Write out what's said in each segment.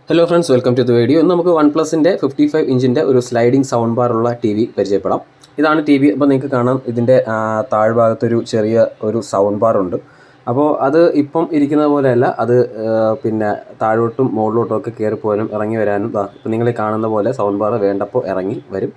Hello friends, welcome to the video. ഇന്ന് നമുക്ക് OnePlusന്റെ 55 ഇഞ്ചിൻ്റെ ഒരു സ്ലൈഡിംഗ് സൗണ്ട് ബാർ ഉള്ള ടി വി പരിചയപ്പെടാം. ഇതാണ് ടി വി. അപ്പോൾ നിങ്ങൾക്ക് കാണാം ഇതിൻ്റെ താഴ്ഭാഗത്തൊരു ചെറിയ ഒരു സൗണ്ട് ബാർ ഉണ്ട്. അപ്പോൾ അത് ഇപ്പം ഇരിക്കുന്ന പോലെയല്ല, അത് പിന്നെ താഴോട്ടും മുകളിലോട്ടും ഒക്കെ കയറി പോകാനും ഇറങ്ങി വരാനും ഇപ്പം നിങ്ങൾ കാണുന്ന പോലെ സൗണ്ട് ബാർ വേണ്ടപ്പോൾ ഇറങ്ങി വരും.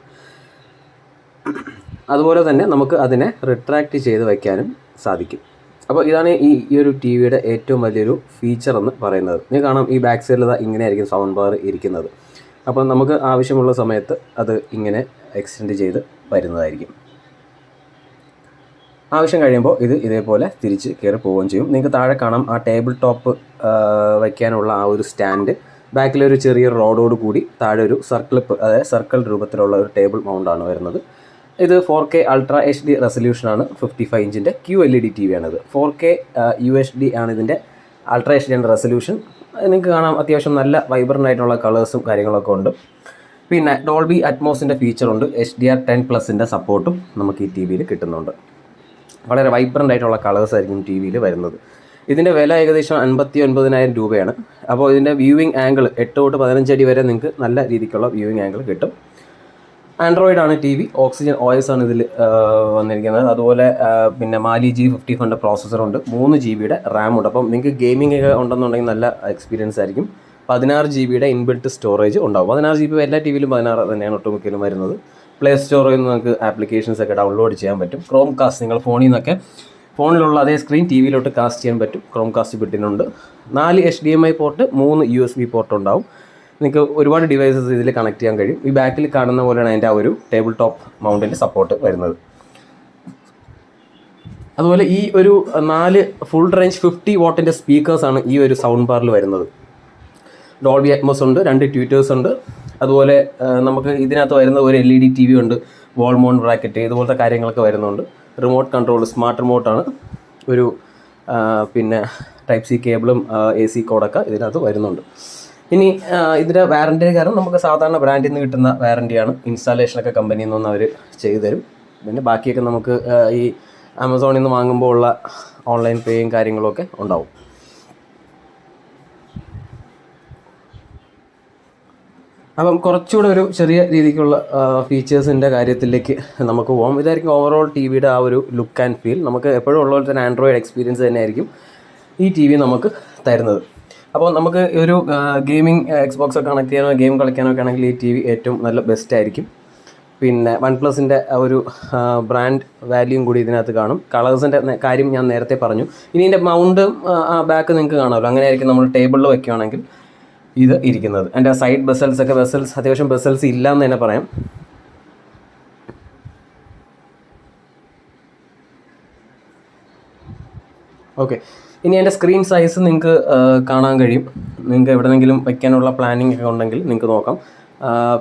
അതുപോലെ തന്നെ നമുക്ക് അതിനെ റിട്രാക്റ്റ് ചെയ്ത് വയ്ക്കാനും സാധിക്കും. അപ്പോൾ ഇതാണ് ഈ ഒരു ടി വിയുടെ ഏറ്റവും വലിയൊരു ഫീച്ചർ എന്ന് പറയുന്നത്. നിങ്ങൾ കാണാം ഈ ബാക്ക് സൈഡിൽ ഇങ്ങനെയായിരിക്കും സൗണ്ട് ബാർ ഇരിക്കുന്നത്. അപ്പോൾ നമുക്ക് ആവശ്യമുള്ള സമയത്ത് അത് ഇങ്ങനെ എക്സ്റ്റെൻഡ് ചെയ്ത് വരുന്നതായിരിക്കും. ആവശ്യം കഴിയുമ്പോൾ ഇത് ഇതേപോലെ തിരിച്ച് കയറി പോവുകയും ചെയ്യും. നിങ്ങൾക്ക് താഴെ കാണാം ആ ടേബിൾ ടോപ്പ് വയ്ക്കാനുള്ള ആ ഒരു സ്റ്റാൻഡ്, ബാക്കിലൊരു ചെറിയ റോഡോട് കൂടി താഴെ ഒരു അതായത് സർക്കിൾ രൂപത്തിലുള്ള ഒരു ടേബിൾ മൗണ്ടാണ് വരുന്നത്. ഇത് 4K അൾട്രാ HD റെസൊല്യൂഷനാണ്. 55 ഇഞ്ചിൻ്റെ QLED ടി വിയാണിത്. 4K UHD ആണ് ഇതിൻ്റെ അൾട്രാ HD ആണ് റെസൊല്യൂഷൻ. നിങ്ങൾക്ക് കാണാം അത്യാവശ്യം നല്ല വൈബ്രൻ്റ് ആയിട്ടുള്ള കളേഴ്സും കാര്യങ്ങളൊക്കെ ഉണ്ട്. പിന്നെ ഡോൾബി അറ്റ്മോസിൻ്റെ ഫീച്ചറുണ്ട്. HDR10+ൻ്റെ സപ്പോർട്ടും നമുക്ക് ഈ ടി വിയിൽ കിട്ടുന്നുണ്ട്. വളരെ വൈബ്രൻ്റ് ആയിട്ടുള്ള കളേഴ്സ് ആയിരിക്കും ടി വിയിൽ വരുന്നത്. ഇതിൻ്റെ വില ഏകദേശം 59,000 രൂപയാണ്. അപ്പോൾ ഇതിൻ്റെ വ്യൂവിങ് ആംഗിൾ 8 തൊട്ട് 15 അടി വരെ നിങ്ങൾക്ക് നല്ല രീതിക്കുള്ള വ്യൂവിങ് ആംഗിൾ കിട്ടും. ആൻഡ്രോയിഡ് ആണ് ടി വി. ഓക്സിജൻ OS ആണ് ഇതിൽ വന്നിരിക്കുന്നത്. അതുപോലെ പിന്നെ മാലി G55 പ്രോസസ്സറുണ്ട്. 3 GB റാം ഉണ്ട്. അപ്പം നിങ്ങൾക്ക് ഗെയിമിംഗ് ഒക്കെ ഉണ്ടെന്നുണ്ടെങ്കിൽ നല്ല എക്സ്പീരിയൻസ് ആയിരിക്കും. 16 GB ഇൻബിൽറ്റ് സ്റ്റോറേജ് ഉണ്ടാവും. 16 GB എല്ലാ ടി വിയിലും 16 തന്നെയാണ് ഒട്ടുമിക്കലും വരുന്നത്. പ്ലേ സ്റ്റോറിൽ നിന്ന് നമുക്ക് ആപ്ലിക്കേഷൻസ് ഒക്കെ ഡൗൺലോഡ് ചെയ്യാൻ പറ്റും. ക്രോം കാസ്റ്റ് നിങ്ങൾ ഫോണിലുള്ള അതേ സ്ക്രീൻ ടി വിയിലോട്ട് കാസ്റ്റ് ചെയ്യാൻ പറ്റും. ക്രോം കാസ്റ്റ് ബിട്ടിനുണ്ട്. 4 HDMI പോർട്ട്, 3 USB പോർട്ട് ഉണ്ടാവും. നിങ്ങൾക്ക് ഒരുപാട് ഡിവൈസസ് ഇതിൽ കണക്ട് ചെയ്യാൻ കഴിയും. ഈ ബാക്കിൽ കാണുന്ന പോലെയാണ് അതിൻ്റെ ആ ഒരു ടേബിൾ ടോപ്പ് മൗണ്ടിൻ്റെ സപ്പോർട്ട് വരുന്നത്. അതുപോലെ ഈ ഒരു 4 ഫുൾ റേഞ്ച് 50 വാട്ടിൻ്റെ സ്പീക്കേഴ്സാണ് ഈ ഒരു സൗണ്ട് ബാറിൽ വരുന്നത്. ഡോൾബി അറ്റ്മോസ് ഉണ്ട്, 2 ട്വീറ്റേഴ്സ് ഉണ്ട്. അതുപോലെ നമുക്ക് ഇതിനകത്ത് വരുന്ന ഒരു LED TV ഉണ്ട്, വാൾ മൗണ്ട് ബ്രാക്കറ്റ്, ഇതുപോലത്തെ കാര്യങ്ങളൊക്കെ വരുന്നുണ്ട്. റിമോട്ട് കൺട്രോൾ, സ്മാർട്ട് റിമോട്ടാണ്. ഒരു പിന്നെ ടൈപ്പ് C കേബിളും AC കോഡൊക്കെ ഇതിനകത്ത് വരുന്നുണ്ട്. ഇനി ഇതിൻ്റെ വാറൻറ്റി കാരണം നമുക്ക് സാധാരണ ബ്രാൻഡിൽ നിന്ന് കിട്ടുന്ന വാറൻറ്റിയാണ്. ഇൻസ്റ്റാളേഷനൊക്കെ കമ്പനിയിൽ നിന്ന് അവർ ചെയ്തു തരും. പിന്നെ ബാക്കിയൊക്കെ നമുക്ക് ഈ ആമസോണിൽ നിന്ന് വാങ്ങുമ്പോൾ ഉള്ള ഓൺലൈൻ പേയും കാര്യങ്ങളൊക്കെ ഉണ്ടാവും. അപ്പം കുറച്ചുകൂടെ ഒരു ചെറിയ രീതിക്കുള്ള ഫീച്ചേഴ്സിൻ്റെ കാര്യത്തിലേക്ക് നമുക്ക് പോകാം. ഇതായിരിക്കും ഓവറോൾ ടി വിയുടെ ആ ഒരു ലുക്ക് ആൻഡ് ഫീൽ. നമുക്ക് എപ്പോഴും ഉള്ള പോലെ തന്നെ ആൻഡ്രോയിഡ് എക്സ്പീരിയൻസ് തന്നെയായിരിക്കും ഈ ടി വി നമുക്ക് തരുന്നത്. അപ്പോൾ നമുക്ക് ഒരു ഗെയിമിംഗ് എക്സ്ബോക്സ് ഒക്കെ കണക്ട് ചെയ്യാനോ ഗെയിം കളിക്കാനോ ആണെങ്കിൽ ഈ ടി വി ഏറ്റവും നല്ല ബെസ്റ്റ് ആയിരിക്കും. പിന്നെ OnePlusൻ്റെ ഒരു ബ്രാൻഡ് വാല്യൂം കൂടി ഇതിനകത്ത് കാണും. കളേഴ്സിൻ്റെ കാര്യം ഞാൻ നേരത്തെ പറഞ്ഞു. ഇനി ഇതിൻ്റെ മൗണ്ടും ബാക്ക് നിങ്ങൾക്ക് കാണാമല്ലോ. അങ്ങനെയായിരിക്കും നമ്മൾ ടേബിളിൽ വയ്ക്കുകയാണെങ്കിൽ ഇത് ഇരിക്കുന്നത്. എൻ്റെ സൈഡ് ബെസൽസ് അത്യാവശ്യം ബെസൽസ് ഇല്ല എന്ന് തന്നെ പറയാം. ഓക്കെ, ഇനി എൻ്റെ സ്ക്രീൻ സൈസ് നിങ്ങൾക്ക് കാണാൻ കഴിയും. നിങ്ങൾക്ക് എവിടെയെങ്കിലും വയ്ക്കാനുള്ള പ്ലാനിങ് ഒക്കെ ഉണ്ടെങ്കിൽ നിങ്ങൾക്ക് നോക്കാം.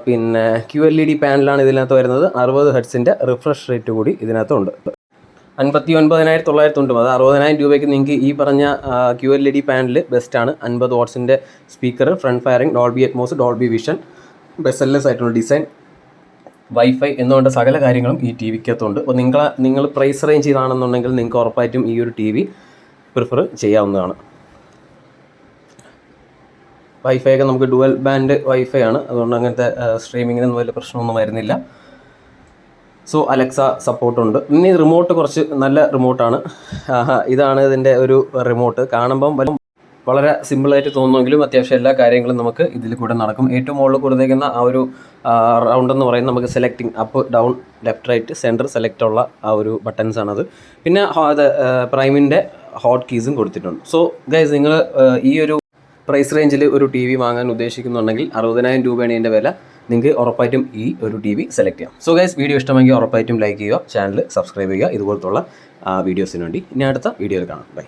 പിന്നെ QLED പാനലാണ് ഇതിനകത്ത് വരുന്നത്. 60 ഹെർട്സിൻ്റെ റിഫ്രഷ് റേറ്റ് കൂടി ഇതിനകത്തുണ്ട്. 59,990 അത് 60,000 രൂപയ്ക്ക് നിങ്ങൾക്ക് ഈ പറഞ്ഞ QLED പാനൽ ബെസ്റ്റാണ്. 50 വാട്ട്സിൻ്റെ speaker, front firing, Dolby Atmos, Dolby vision, bezelless ആയിട്ടുള്ള ഡിസൈൻ, വൈഫൈ എന്നുകൊണ്ട് സകല കാര്യങ്ങളും ഈ ടി വിക്കകത്തുണ്ട്. അപ്പോൾ നിങ്ങൾ പ്രൈസ് റേഞ്ച് ചെയ്താണെന്നുണ്ടെങ്കിൽ നിങ്ങൾക്ക് ഉറപ്പായിട്ടും ഈ ഒരു ടി വി പ്രിഫർ ചെയ്യാവുന്നതാണ്. വൈഫൈ ഒക്കെ നമുക്ക് ഡുവൽ ബാൻഡ് വൈഫൈ ആണ്. അതുകൊണ്ട് അങ്ങനത്തെ സ്ട്രീമിങ്ങിനൊന്നും വലിയ പ്രശ്നമൊന്നും വരുന്നില്ല. സോ അലക്സ സപ്പോർട്ടുണ്ട്. ഇനി റിമോട്ട് കുറച്ച് നല്ല റിമോട്ടാണ്. ഇതാണ് ഇതിൻ്റെ ഒരു റിമോട്ട്. കാണുമ്പം വളരെ സിമ്പിളായിട്ട് തോന്നുമെങ്കിലും അത്യാവശ്യം എല്ലാ കാര്യങ്ങളും നമുക്ക് ഇതിൽ കൂടെ നടക്കും. ഏറ്റവും മുകളിൽ കൊടുത്തേക്കുന്ന ആ ഒരു റൗണ്ട് എന്ന് പറയുന്നത് നമുക്ക് selecting up, down, left, right, centre select ഉള്ള ആ ഒരു ബട്ടൺസാണത്. പിന്നെ പ്രൈമിൻ്റെ ഹോട്ട് കീസും കൊടുത്തിട്ടുണ്ട്. സോ ഗൈസ്, നിങ്ങൾ ഈ ഒരു പ്രൈസ് റേഞ്ചിൽ ഒരു ടി വി വാങ്ങാൻ ഉദ്ദേശിക്കുന്നുണ്ടെങ്കിൽ 60,000 രൂപയാണ് ഇതിൻ്റെ വില. നിങ്ങൾക്ക് ഉറപ്പായിട്ടും ഈ ഒരു ടി വി സെലക്ട് ചെയ്യാം. സോ ഗൈസ്, വീഡിയോ ഇഷ്ടമെങ്കിൽ ഉറപ്പായിട്ടും ലൈക്ക് ചെയ്യുക, ചാനൽ സബ്സ്ക്രൈബ് ചെയ്യുക ഇതുപോലത്തുള്ള വീഡിയോസിന് വേണ്ടി. ഇനി അടുത്ത വീഡിയോയിൽ കാണാം. ബൈ.